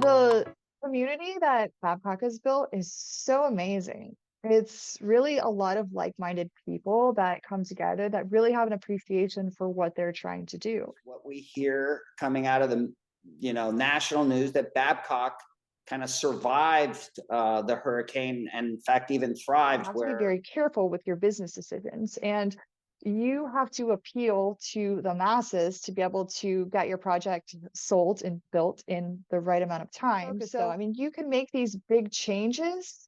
The community that Babcock has built is so amazing. It's really a lot of like-minded people that come together that really have an appreciation for what they're trying to do. What we hear coming out of the national news that Babcock kind of survived the hurricane, and in fact even You thrived. have to be Where very careful with your business decisions, and you have to appeal to the masses to be able to get your project sold and built in the right amount of time. So, I mean, you can make these big changes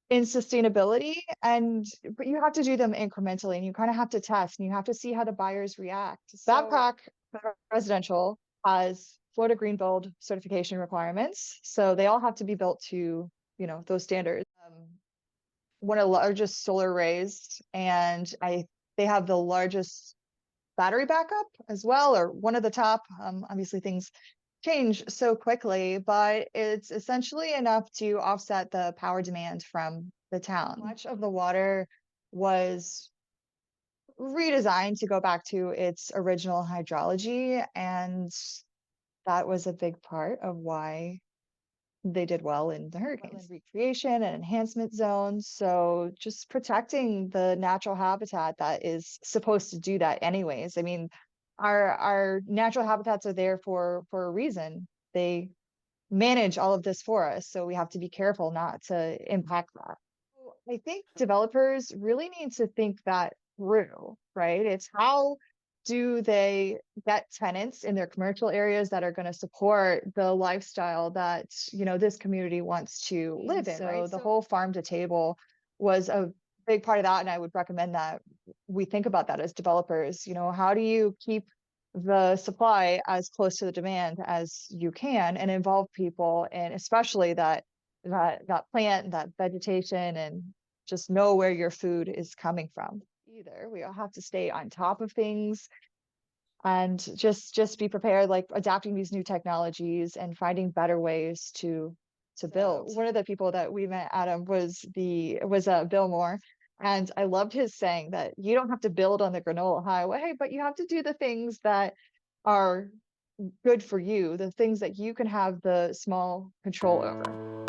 in sustainability, but you have to do them incrementally, and you kind of have to test and you have to see how the buyers react. Babcock Residential has Florida Green Build certification requirements, so they all have to be built to, those standards. One of the largest solar arrays, and they have the largest battery backup as well, or one of the top. Obviously, things change so quickly, but it's essentially enough to offset the power demand from the town. Much of the water was redesigned to go back to its original hydrology, and that was a big part of why they did well in the hurricanes. Recreation and enhancement zones. So just protecting the natural habitat that is supposed to do that anyways. I mean, our natural habitats are there for a reason. They manage all of this for us. So we have to be careful not to impact that. I think developers really need to think that through, right? It's how do they get tenants in their commercial areas that are going to support the lifestyle that, this community wants to live in, right? So the whole farm to table was a big part of that. And I would recommend that we think about that as developers. How do you keep the supply as close to the demand as you can and involve people, and especially that plant, that vegetation, and just know where your food is coming from. Either we all have to stay on top of things and just be prepared, like adapting these new technologies and finding better ways to build. One of the people that we met, Adam, was Bill Moore. And I loved his saying that you don't have to build on the granola highway, but you have to do the things that are good for you, the things that you can have the small control over.